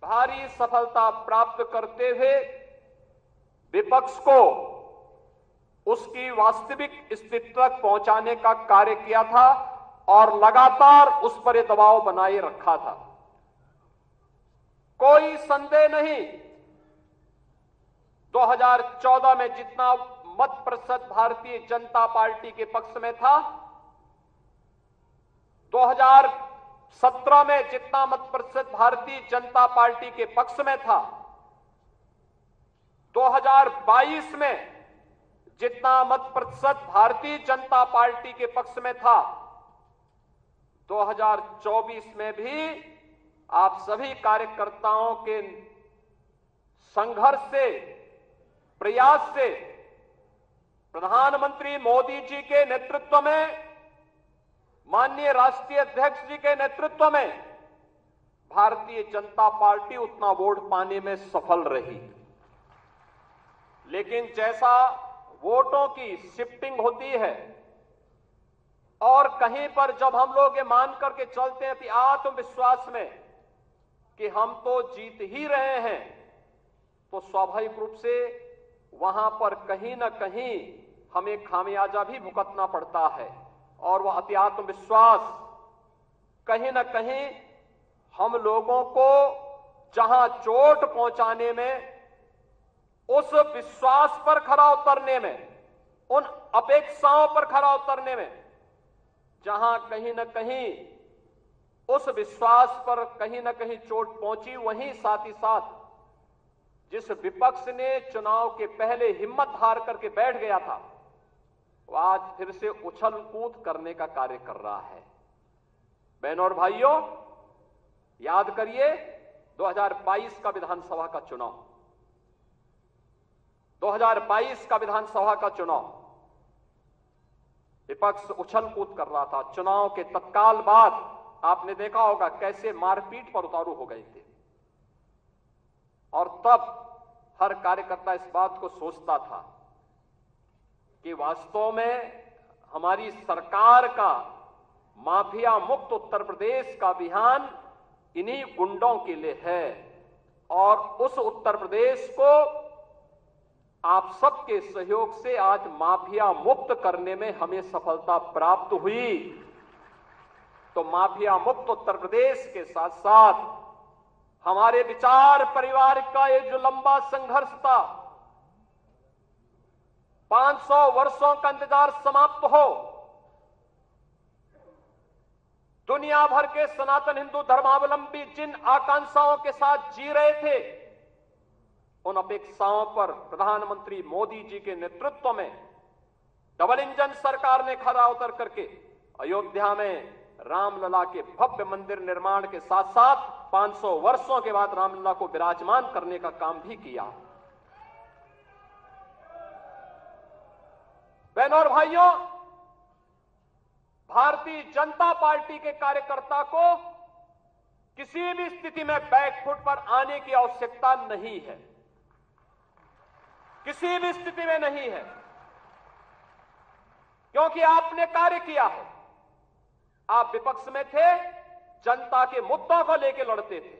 भारी सफलता प्राप्त करते हुए विपक्ष को उसकी वास्तविक स्थिति तक पहुंचाने का कार्य किया था और लगातार उस पर दबाव बनाए रखा था। कोई संदेह नहीं, 2014 में जितना मत प्रतिशत भारतीय जनता पार्टी के पक्ष में था, 2017 में जितना मत प्रतिशत भारतीय जनता पार्टी के पक्ष में था, 2022 में जितना मत प्रतिशत भारतीय जनता पार्टी के पक्ष में था, 2024 में भी आप सभी कार्यकर्ताओं के संघर्ष से, प्रयास से, प्रधानमंत्री मोदी जी के नेतृत्व में, माननीय राष्ट्रीय अध्यक्ष जी के नेतृत्व में भारतीय जनता पार्टी उतना वोट पाने में सफल रही। लेकिन जैसा वोटों की शिफ्टिंग होती है और कहीं पर जब हम लोग ये मान करके चलते हैं कि आत्मविश्वास में कि हम तो जीत ही रहे हैं, तो स्वाभाविक रूप से वहां पर कहीं ना कहीं हमें खामियाजा भी भुगतना पड़ता है और वह अति आत्मविश्वास कहीं ना कहीं हम लोगों को जहां चोट पहुंचाने में, उस विश्वास पर खरा उतरने में, उन अपेक्षाओं पर खरा उतरने में, जहां कहीं ना कहीं उस विश्वास पर कहीं ना कहीं चोट पहुंची, वहीं साथ ही साथ जिस विपक्ष ने चुनाव के पहले हिम्मत हार करके बैठ गया था, वो आज फिर से उछल कूद करने का कार्य कर रहा है। बहनों और भाइयों, याद करिए 2022 का विधानसभा का चुनाव, 2022 का विधानसभा का चुनाव विपक्ष उछल कूद कर रहा था। चुनाव के तत्काल बाद आपने देखा होगा कैसे मारपीट पर उतारू हो गए थे और तब हर कार्यकर्ता इस बात को सोचता था कि वास्तव में हमारी सरकार का माफिया मुक्त उत्तर प्रदेश का अभियान इन्हीं गुंडों के लिए है और उस उत्तर प्रदेश को आप सबके सहयोग से आज माफिया मुक्त करने में हमें सफलता प्राप्त हुई। तो माफिया मुक्त उत्तर प्रदेश के साथ साथ हमारे विचार परिवार का ये जो लंबा संघर्ष था, 500 वर्षों का इंतजार समाप्त हो, दुनिया भर के सनातन हिंदू धर्मावलंबी जिन आकांक्षाओं के साथ जी रहे थे, उन अपेक्षाओं पर प्रधानमंत्री मोदी जी के नेतृत्व में डबल इंजन सरकार ने खरा उतर करके अयोध्या में रामलला के भव्य मंदिर निर्माण के साथ साथ 500 वर्षों के बाद रामलला को विराजमान करने का काम भी किया। बहनों और भाइयों, भारतीय जनता पार्टी के कार्यकर्ता को किसी भी स्थिति में बैकफुट पर आने की आवश्यकता नहीं है, किसी भी स्थिति में नहीं है, क्योंकि आपने कार्य किया है। आप विपक्ष में थे, जनता के मुद्दों को लेकर लड़ते थे।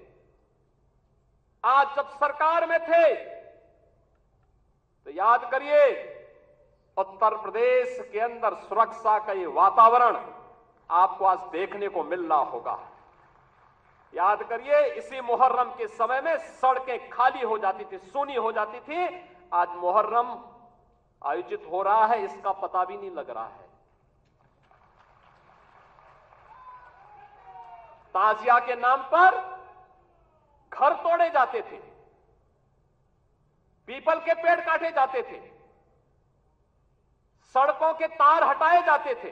आज जब सरकार में थे तो याद करिए, उत्तर प्रदेश के अंदर सुरक्षा का ये वातावरण आपको आज देखने को मिल रहा होगा। याद करिए, इसी मुहर्रम के समय में सड़कें खाली हो जाती थी, सूनी हो जाती थी। आज मुहर्रम आयोजित हो रहा है, इसका पता भी नहीं लग रहा है। ताजिया के नाम पर घर तोड़े जाते थे, पीपल के पेड़ काटे जाते थे, सड़कों के तार हटाए जाते थे,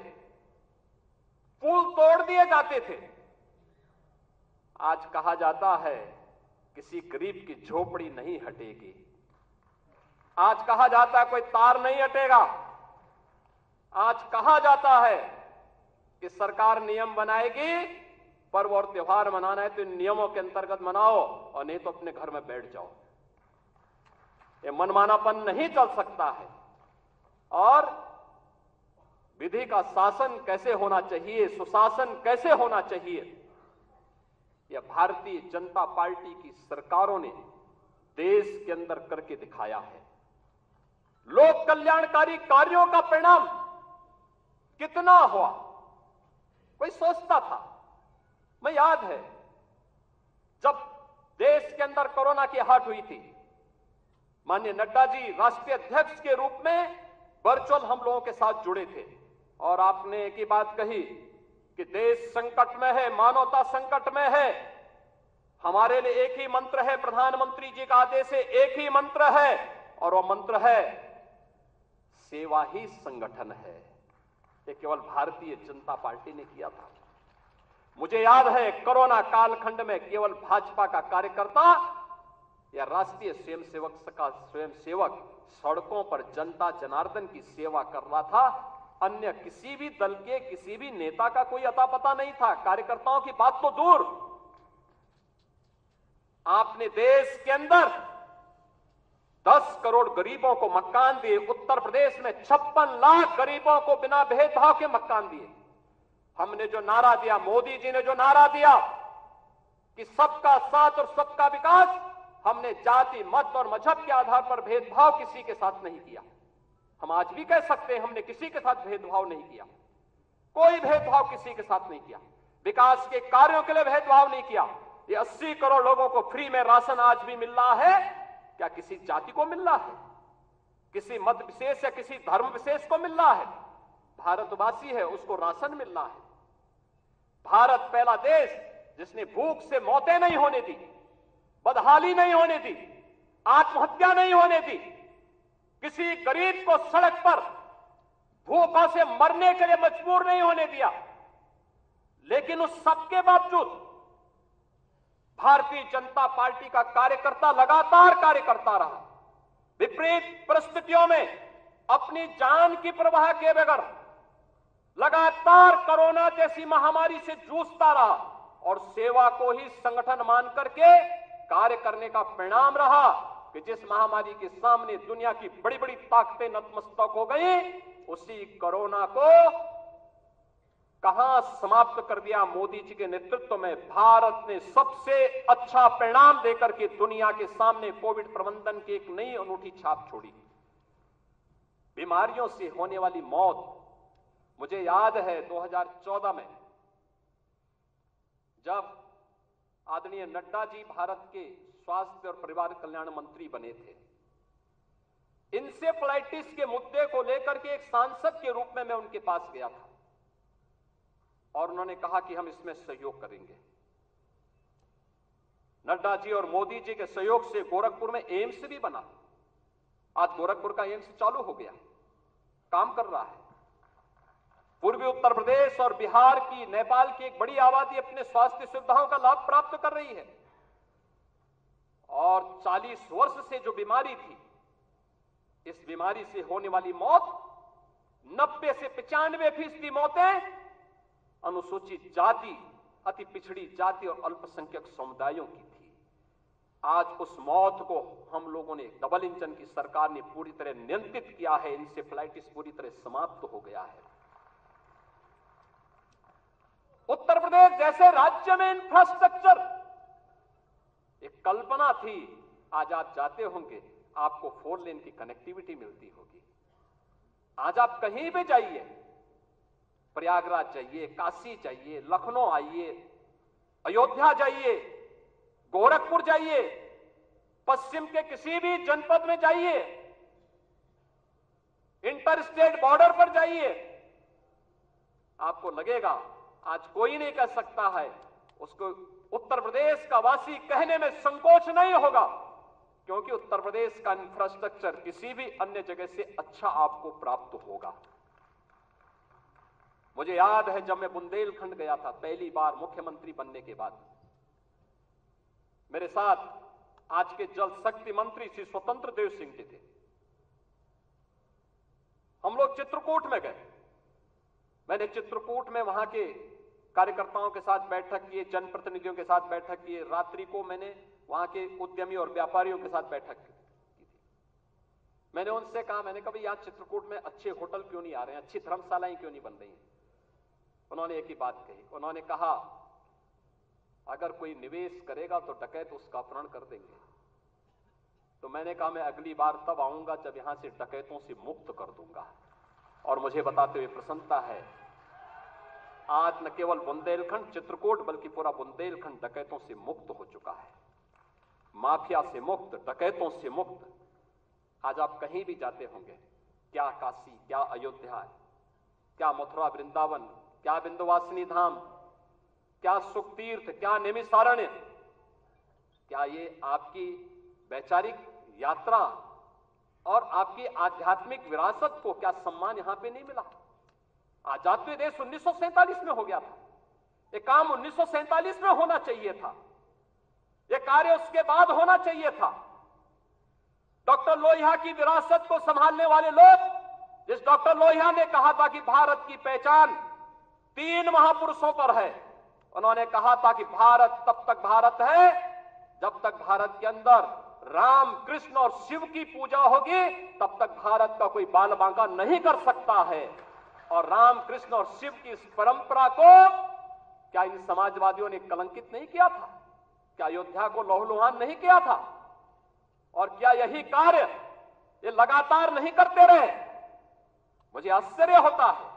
पुल तोड़ दिए जाते थे। आज कहा जाता है किसी गरीब की झोपड़ी नहीं हटेगी, आज कहा जाता है कोई तार नहीं हटेगा, आज कहा जाता है कि सरकार नियम बनाएगी, पर्व और त्योहार मनाना है तो इन नियमों के अंतर्गत मनाओ और नहीं तो अपने घर में बैठ जाओ। ये मनमानापन नहीं चल सकता है। और विधि का शासन कैसे होना चाहिए, सुशासन कैसे होना चाहिए, यह भारतीय जनता पार्टी की सरकारों ने देश के अंदर करके दिखाया है। लोक कल्याणकारी कार्यों का परिणाम कितना हुआ, कोई सोचता था? मैं याद है जब देश के अंदर कोरोना की आहट हुई थी, माननीय नड्डा जी राष्ट्रीय अध्यक्ष के रूप में वर्चुअल हम लोगों के साथ जुड़े थे और आपने एक ही बात कही कि देश संकट में है, मानवता संकट में है। हमारे लिए एक ही मंत्र है, प्रधानमंत्री जी का आदेश है, एक ही मंत्र है और वह मंत्र है सेवा ही संगठन है। ये केवल भारतीय जनता पार्टी ने किया था। मुझे याद है कोरोना कालखंड में केवल भाजपा का कार्यकर्ता या राष्ट्रीय स्वयंसेवक सड़कों पर जनता जनार्दन की सेवा कर रहा था। अन्य किसी भी दल के किसी भी नेता का कोई अता पता नहीं था। कार्यकर्ताओं की बात तो दूर, आपने देश के अंदर 10 करोड़ गरीबों को मकान दिए। उत्तर प्रदेश में 56 लाख गरीबों को बिना भेदभाव के मकान दिए। हमने जो नारा दिया, मोदी जी ने जो नारा दिया कि सबका साथ और सबका विकास, हमने जाति मत और मजहब के आधार पर भेदभाव किसी के साथ नहीं किया। हम आज भी कह सकते हैं हमने किसी के साथ भेदभाव नहीं किया, कोई भेदभाव किसी के साथ नहीं किया। विकास के कार्यों के लिए भेदभाव नहीं किया। ये 80 करोड़ लोगों को फ्री में राशन आज भी मिल रहा है। क्या किसी जाति को मिल रहा है, किसी मत विशेष या किसी धर्म विशेष को मिल रहा है? भारतवासी है उसको राशन मिल रहा है। भारत पहला देश जिसने भूख से मौतें नहीं होने दी, बदहाली नहीं होने दी, आत्महत्या नहीं होने दी, किसी गरीब को सड़क पर भूखों से मरने के लिए मजबूर नहीं होने दिया। लेकिन उस सबके बावजूद भारतीय जनता पार्टी का कार्यकर्ता लगातार कार्य करता रहा। विपरीत परिस्थितियों में अपनी जान की परवाह किए बगैर लगातार कोरोना जैसी महामारी से जूझता रहा और सेवा को ही संगठन मान करके कार्य करने का परिणाम रहा कि जिस महामारी के सामने दुनिया की बड़ी बड़ी ताकतें नतमस्तक हो गई, उसी कोरोना को कहां समाप्त कर दिया मोदी जी के नेतृत्व में। भारत ने सबसे अच्छा परिणाम देकर के दुनिया के सामने कोविड प्रबंधन की एक नई अनूठी छाप छोड़ी। बीमारियों से होने वाली मौत, मुझे याद है 2014 में जब आदरणीय नड्डा जी भारत के स्वास्थ्य और परिवार कल्याण मंत्री बने थे, इंसेफ्लाइटिस के मुद्दे को लेकर के एक सांसद के रूप में मैं उनके पास गया था और उन्होंने कहा कि हम इसमें सहयोग करेंगे। नड्डा जी और मोदी जी के सहयोग से गोरखपुर में एम्स भी बना। आज गोरखपुर का एम्स चालू हो गया, काम कर रहा है। पूर्वी उत्तर प्रदेश और बिहार की, नेपाल की एक बड़ी आबादी अपने स्वास्थ्य सुविधाओं का लाभ प्राप्त कर रही है। और 40 वर्ष से जो बीमारी थी, इस बीमारी से होने वाली मौत 90 से 95% मौतें अनुसूचित जाति, अति पिछड़ी जाति और अल्पसंख्यक समुदायों की थी। आज उस मौत को हम लोगों ने, डबल इंजन की सरकार ने पूरी तरह नियंत्रित किया है। इंसेफ्लाइटिस पूरी तरह समाप्त हो गया है। उत्तर प्रदेश जैसे राज्य में इंफ्रास्ट्रक्चर, एक कल्पना थी, आज आप जाते होंगे आपको 4 लेन की कनेक्टिविटी मिलती होगी। आज आप कहीं भी जाइए, प्रयागराज जाइए, काशी जाइए, लखनऊ आइए, अयोध्या जाइए, गोरखपुर जाइए, पश्चिम के किसी भी जनपद में जाइए, इंटर स्टेट बॉर्डर पर जाइए, आपको लगेगा आज कोई नहीं कह सकता है, उसको उत्तर प्रदेश का वासी कहने में संकोच नहीं होगा, क्योंकि उत्तर प्रदेश का इंफ्रास्ट्रक्चर किसी भी अन्य जगह से अच्छा आपको प्राप्त होगा। मुझे याद है जब मैं बुंदेलखंड गया था पहली बार मुख्यमंत्री बनने के बाद, मेरे साथ आज के जल शक्ति मंत्री श्री स्वतंत्र देव सिंह जी थे। हम लोग चित्रकूट में गए। मैंने चित्रकूट में वहां के कार्यकर्ताओं के साथ बैठक की, जनप्रतिनिधियों के साथ बैठक की। रात्रि को मैंने वहां के उद्यमी और व्यापारियों के साथ बैठक की थी। मैंने उनसे कहा, मैंने कहा यार चित्रकूट में अच्छे होटल क्यों नहीं आ रहे हैं, अच्छी धर्मशालाएं क्यों नहीं बन रही हैं? उन्होंने एक ही बात कही, उन्होंने कहा अगर कोई निवेश करेगा तो डकैत उसका अपहरण कर देंगे। तो मैंने कहा मैं अगली बार तब आऊंगा जब यहां से डकैतों से मुक्त कर दूंगा। और मुझे बताते हुए प्रसन्नता है, आज न केवल बुंदेलखंड चित्रकूट बल्कि पूरा बुंदेलखंड डकैतों से मुक्त हो चुका है, माफिया से मुक्त, डकैतों से मुक्त। आज आप कहीं भी जाते होंगे, क्या काशी, क्या अयोध्या, क्या मथुरा वृंदावन, क्या विंध्यवासिनी धाम, क्या सुख तीर्थ, क्या नैमिषारण्य, क्या ये आपकी वैचारिक यात्रा और आपकी आध्यात्मिक विरासत को क्या सम्मान यहां पे नहीं मिला? आजाद देश 1947 में हो गया था, ये काम 1947 में होना चाहिए था, ये कार्य उसके बाद होना चाहिए था। डॉक्टर लोहिया की विरासत को संभालने वाले लोग, जिस डॉक्टर लोहिया ने कहा था कि भारत की पहचान 3 महापुरुषों पर है, उन्होंने कहा था कि भारत तब तक भारत है जब तक भारत के अंदर राम, कृष्ण और शिव की पूजा होगी, तब तक भारत का कोई बाल बांका नहीं कर सकता है। और राम, कृष्ण और शिव की इस परंपरा को क्या इन समाजवादियों ने कलंकित नहीं किया था? क्या अयोध्या को लहूलुहान नहीं किया था? और क्या यही कार्य ये लगातार नहीं करते रहे? मुझे आश्चर्य होता है